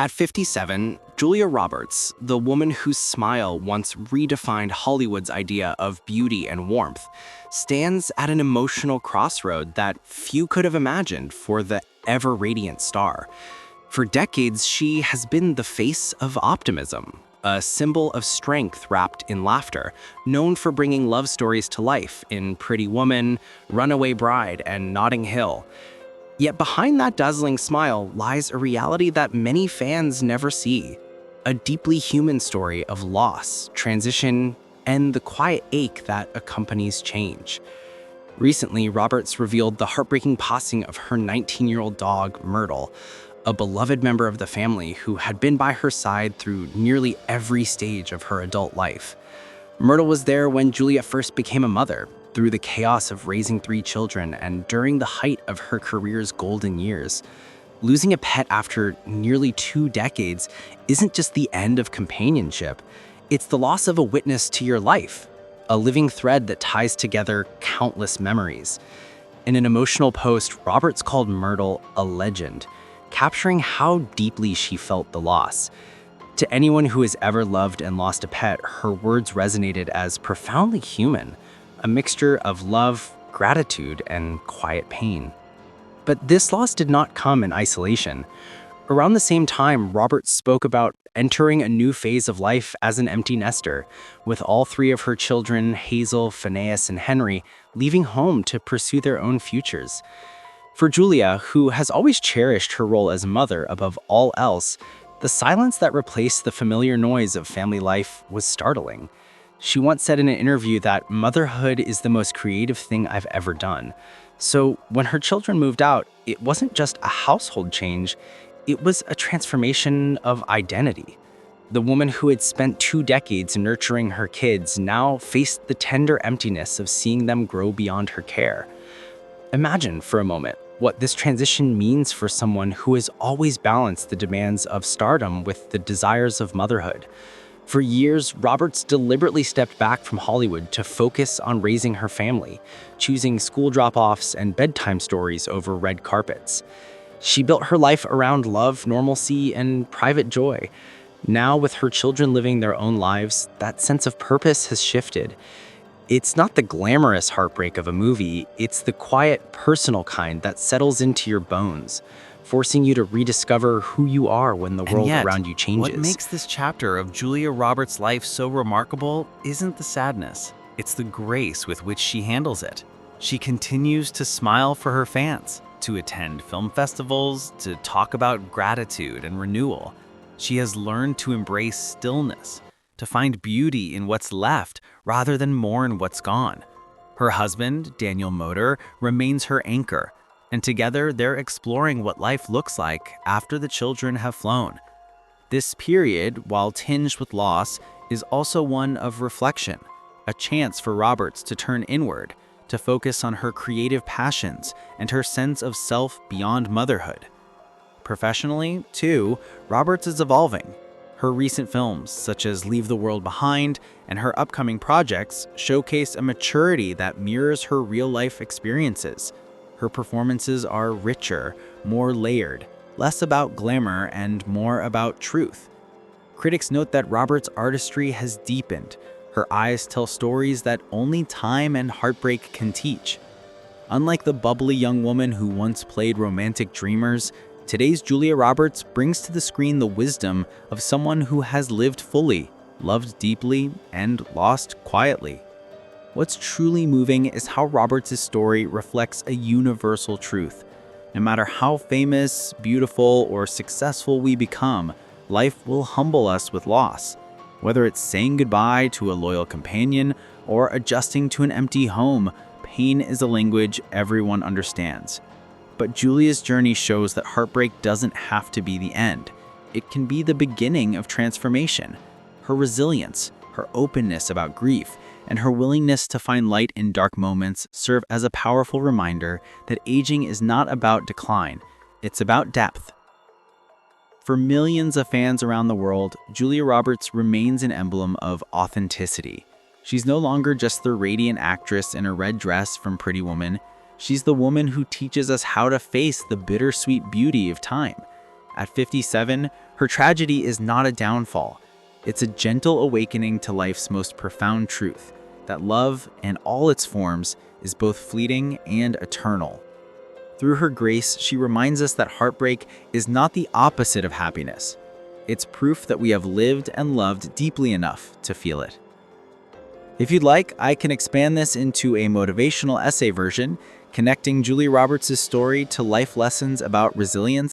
At 57, Julia Roberts, the woman whose smile once redefined Hollywood's idea of beauty and warmth, stands at an emotional crossroad that few could have imagined for the ever-radiant star. For decades, she has been the face of optimism, a symbol of strength wrapped in laughter, known for bringing love stories to life in Pretty Woman, Runaway Bride, and Notting Hill. Yet behind that dazzling smile lies a reality that many fans never see. A deeply human story of loss, transition, and the quiet ache that accompanies change. Recently, Roberts revealed the heartbreaking passing of her 19-year-old dog, Myrtle, a beloved member of the family who had been by her side through nearly every stage of her adult life. Myrtle was there when Julia first became a mother, through the chaos of raising 3 children and during the height of her career's golden years. Losing a pet after nearly 2 decades isn't just the end of companionship, it's the loss of a witness to your life, a living thread that ties together countless memories. In an emotional post, Roberts called Myrtle a legend, capturing how deeply she felt the loss. To anyone who has ever loved and lost a pet, her words resonated as profoundly human, a mixture of love, gratitude, and quiet pain. But this loss did not come in isolation. Around the same time, Roberts spoke about entering a new phase of life as an empty nester, with all 3 of her children, Hazel, Phineas, and Henry, leaving home to pursue their own futures. For Julia, who has always cherished her role as a mother above all else, the silence that replaced the familiar noise of family life was startling. She once said in an interview that motherhood is the most creative thing I've ever done. So when her children moved out, it wasn't just a household change, it was a transformation of identity. The woman who had spent 2 decades nurturing her kids now faced the tender emptiness of seeing them grow beyond her care. Imagine for a moment what this transition means for someone who has always balanced the demands of stardom with the desires of motherhood. For years, Roberts deliberately stepped back from Hollywood to focus on raising her family, choosing school drop-offs and bedtime stories over red carpets. She built her life around love, normalcy, and private joy. Now, with her children living their own lives, that sense of purpose has shifted. It's not the glamorous heartbreak of a movie, it's the quiet, personal kind that settles into your bones, forcing you to rediscover who you are when the world around you changes. What makes this chapter of Julia Roberts' life so remarkable isn't the sadness, it's the grace with which she handles it. She continues to smile for her fans, to attend film festivals, to talk about gratitude and renewal. She has learned to embrace stillness, to find beauty in what's left rather than mourn what's gone. Her husband, Daniel Moder, remains her anchor, and together they're exploring what life looks like after the children have flown. This period, while tinged with loss, is also one of reflection, a chance for Roberts to turn inward, to focus on her creative passions and her sense of self beyond motherhood. Professionally, too, Roberts is evolving. Her recent films, such as Leave the World Behind, and her upcoming projects showcase a maturity that mirrors her real-life experiences. Her performances are richer, more layered, less about glamour and more about truth. Critics note that Roberts' artistry has deepened. Her eyes tell stories that only time and heartbreak can teach. Unlike the bubbly young woman who once played romantic dreamers, today's Julia Roberts brings to the screen the wisdom of someone who has lived fully, loved deeply, and lost quietly. What's truly moving is how Roberts' story reflects a universal truth. No matter how famous, beautiful, or successful we become, life will humble us with loss. Whether it's saying goodbye to a loyal companion or adjusting to an empty home, pain is a language everyone understands. But Julia's journey shows that heartbreak doesn't have to be the end. It can be the beginning of transformation. Her resilience, her openness about grief, and her willingness to find light in dark moments serve as a powerful reminder that aging is not about decline, it's about depth. For millions of fans around the world, Julia Roberts remains an emblem of authenticity. She's no longer just the radiant actress in a red dress from Pretty Woman. She's the woman who teaches us how to face the bittersweet beauty of time. At 57, her tragedy is not a downfall. It's a gentle awakening to life's most profound truth, that love, in all its forms, is both fleeting and eternal. Through her grace, she reminds us that heartbreak is not the opposite of happiness. It's proof that we have lived and loved deeply enough to feel it. If you'd like, I can expand this into a motivational essay version, connecting Julia Roberts' story to life lessons about resilience